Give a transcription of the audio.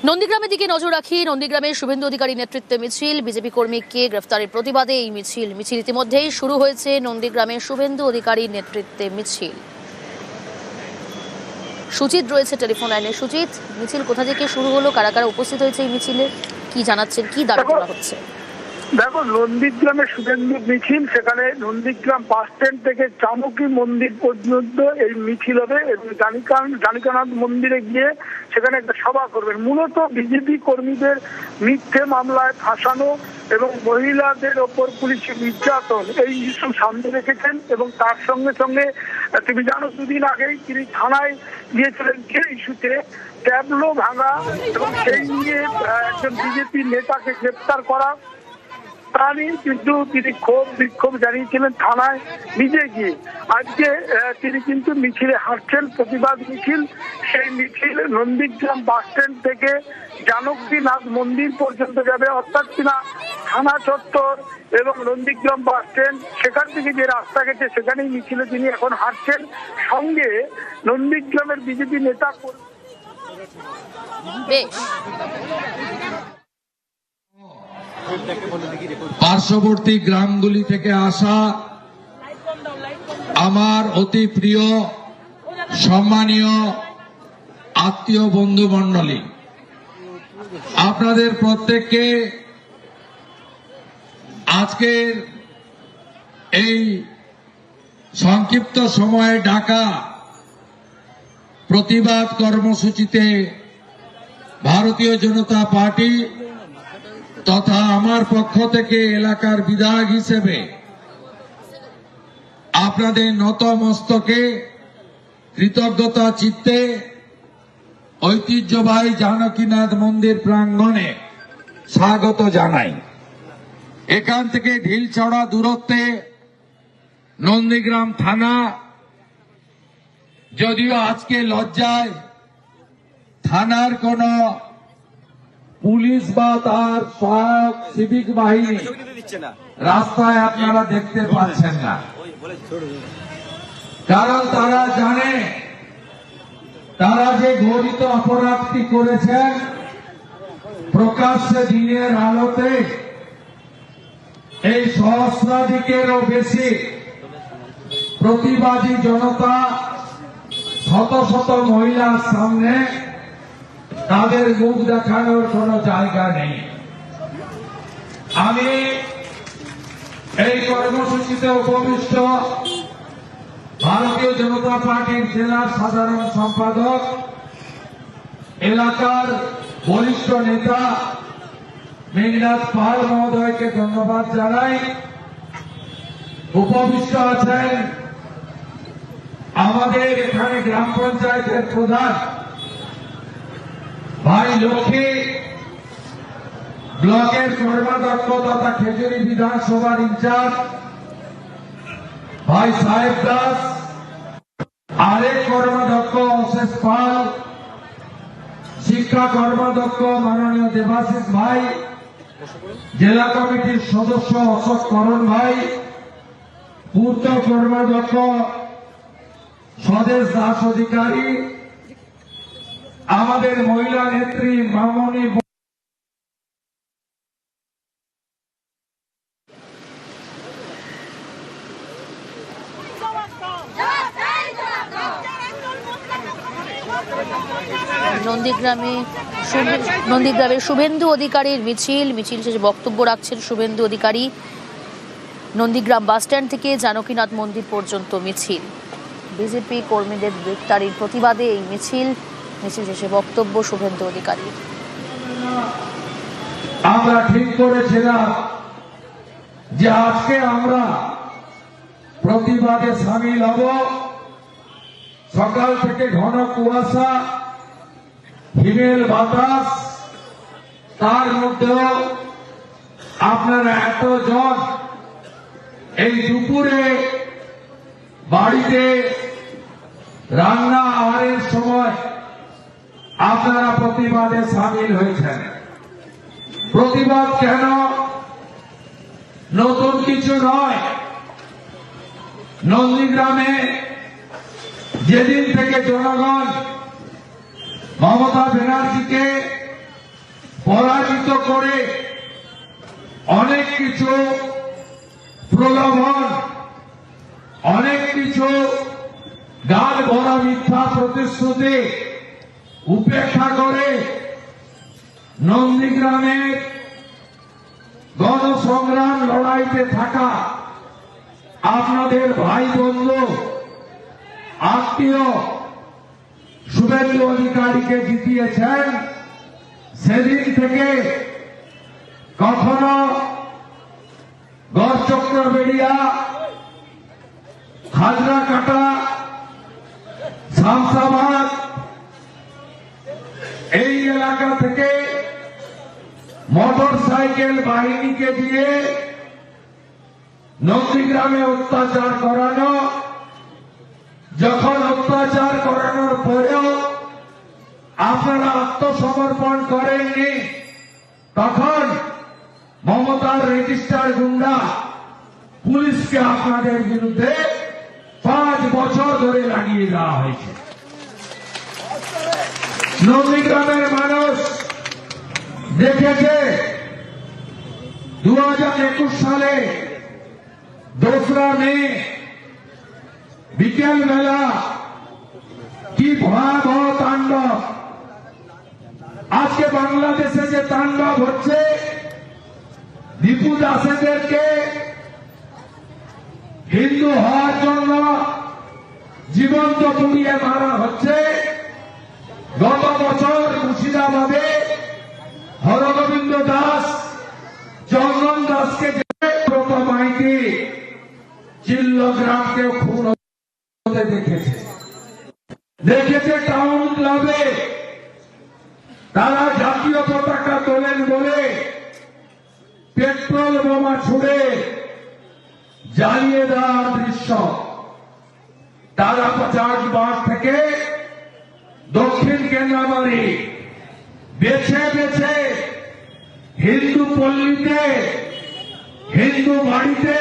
নন্দীগ্রামের দিকে নজর রাখি। নন্দীগ্রামের শুভেন্দু অধিকারী নেতৃত্বে মিছিল, বিজেপি কর্মীকে গ্রেফতারের প্রতিবাদে এই মিছিল ইতিমধ্যেই শুরু হয়েছে। নন্দীগ্রামের শুভেন্দু অধিকারীর নেতৃত্বে মিছিল। সুচিত রয়েছে টেলিফোন লাইনে। সুচিত, মিছিল কোথা থেকে শুরু হলো, কারা কারা উপস্থিত হয়েছে এই মিছিলে, কি জানাচ্ছেন, কি দাবি করা হচ্ছে? দেখো, নন্দীগ্রামে শুভেন্দু মিছিল, সেখানে নন্দীগ্রাম বাস স্ট্যান্ড থেকে চামুকি মন্দির পর্যন্ত এই মিছিল হবে এবং জানিকানাথ মন্দিরে গিয়ে সেখানে একটা সভা করবেন। মূলত বিজেপি কর্মীদের মিথ্যে মামলায় ফাঁসানো এবং মহিলাদের ওপর পুলিশের নির্যাতন, এই ইস্যু সামনে রেখেছেন। এবং তার সঙ্গে সঙ্গে তুমি জানো, দুদিন আগেই তিনি থানায় গিয়েছিলেন যে ইস্যুতে ট্যাবলো ভাঙা এবং সেই নিয়ে একজন বিজেপি নেতাকে গ্রেপ্তার করা, তা নিয়ে কিন্তু তিনি বিক্ষোভ জানিয়েছিলেন থানায় নিজে গিয়ে। আজকে তিনি কিন্তু মিছিলে হাঁটছেন, প্রতিবাদ মিছিল। সেই মিছিল নন্দীগ্রাম বাস স্ট্যান্ড থেকে জানকীনাথ মন্দির পর্যন্ত যাবে, অর্থাৎ কিনা থানা চত্বর এবং নন্দীগ্রাম বাস স্ট্যান্ড, সেখান থেকে যে রাস্তা গেছে সেখানেই মিছিলে তিনি এখন হাঁটছেন। সঙ্গে নন্দীগ্রামের বিজেপি নেতা পার্শ্ববর্তী গ্রামগুলি থেকে আসা আমার অতি প্রিয় সম্মানীয় আত্মীয় বন্ধু মণ্ডলী, আপনাদের প্রত্যেককে আজকের এই সংক্ষিপ্ত সময়ে ডাকা প্রতিবাদ কর্মসূচিতে ভারতীয় জনতা পার্টি তথা আমার পক্ষ থেকে এলাকার বিধায়ক হিসেবে আপনাদের নত মস্তকে কৃতজ্ঞতা চিত্তে ঐতিহ্যবাহী জানকীনাথ মন্দির প্রাঙ্গণে স্বাগত জানাই। এখান থেকে ঢিলছড়া দূরত্বে নন্দীগ্রাম থানা, যদিও আজকে লজ্জায় থানার কোন পুলিশ বা তার সহায়ক সিভিক বাহিনী রাস্তায় আপনারা দেখতে পাচ্ছেন না, কারণ তারা জানে তারা যে ঘোরিত অপরাধটি করেছেন প্রকাশ্যে দিনের আলোতে এই সহস্রাধিকেরও বেশি প্রতিবাদী জনতা, শত শত মহিলার সামনে তাদের মুখ দেখানোর কোন জায়গা নেই। আমি এই কর্মসূচিতে উপবিষ্ট ভারতীয় জনতা পার্টির জেলা সাধারণ সম্পাদক, এলাকার বরিষ্ঠ নেতা মেঘনাথ পাল মহোদয়কে ধন্যবাদ জানাই। উপবিষ্ট আছেন আমাদের এখানে গ্রাম পঞ্চায়েতের প্রধান ভাই লক্ষ্মী, ব্লকের কর্মাধ্যক্ষ তথা খেজুরি বিধানসভার ইনচার্জ ভাই সাহেব দাস, আরেক কর্মাধ্যক্ষ অশেষ পাল, শিক্ষা কর্মাধ্যক্ষ মাননীয় দেবাশিস ভাই, জেলা কমিটির সদস্য অশোক করণ ভাই, পূর্ত কর্মাধ্যক্ষ স্বদেশ দাস অধিকারী, আমাদের মহিলা নেত্রী মামনি। নন্দীগ্রামের শুভেন্দু অধিকারীর মিছিল শেষে বক্তব্য রাখছেন শুভেন্দু অধিকারী। নন্দীগ্রাম বাস স্ট্যান্ড থেকে জানকীনাথ মন্দির পর্যন্ত মিছিল, বিজেপি কর্মীদের গ্রেফতারির প্রতিবাদে এই মিছিল শেষে বক্তব্য শুভেন্দু অধিকারী। আমরা ঠিক করেছিলাম যে আজকে আমরা প্রতিবাদে সামিল হব। সকাল থেকে ঘন কুয়াশা, হিমেল বাতাস, তার মধ্যেও আপনারা এতজন এই দুপুরে বাড়িতে রান্না আহারের সময় আপনারা প্রতিবাদে সামিল হয়েছেন। প্রতিবাদ কেন? নতুন কিছু নয়। নন্দীগ্রামে যেদিন থেকে জনগণ মমতা ব্যানার্জিকে করে অনেক কিছু প্রলোভন, অনেক কিছু গাল ভরা মিথ্যা প্রতিশ্রুতি উপেক্ষা করে নন্দীগ্রামের গণসংগ্রাম লড়াইতে থাকা আপনাদের ভাই বন্ধু আত্মীয় শুভেন্দু অধিকারীকে জিতিয়েছেন। সেদিন থেকে কখনো গড়চক্রবেড়িয়া, হাজরাকাটা, শামসাবাদ এই এলাকা থেকে মোটর সাইকেল বাহিনীকে দিয়ে নন্দীগ্রামে অত্যাচার করানো, যখন অত্যাচার করানোর পরেও আপনারা আত্মসমর্পণ করেননি, তখন মমতার রেজিস্টার গুন্ডা পুলিশকে আপনাদের বিরুদ্ধে 5 বছর ধরে লাগিয়ে দেওয়া হয়েছে। নন্দীগ্রামের মানুষ দেখেছে 2021 সালে 2রা মে বিকেল বেলা কি ভয়াবহ তাণ্ডব। আজকে বাংলাদেশে যে তাণ্ডব হচ্ছে, দীপু দাসেদেরকে হিন্দু হওয়ার জন্য জীবন্ত পুড়িয়ে মারা হচ্ছে। গত বছর মুর্শিদাবাদে হরগোবিন্দ দাস, চন্দন দাসকে মাইতি চিল্লগ্রামকেও খুন হতে দেখেছে টাউন ক্লাবে তারা জাতীয় পতাকা তোলেন বলে পেট্রোল বোমা ছুড়ে জ্বালিয়ে দেওয়ার দৃশ্য। তারা 50 বার থেকে দক্ষিণ কেন্দ্রাবাড়ি বেছে বেছে হিন্দু পল্লীতে, হিন্দু বাড়িতে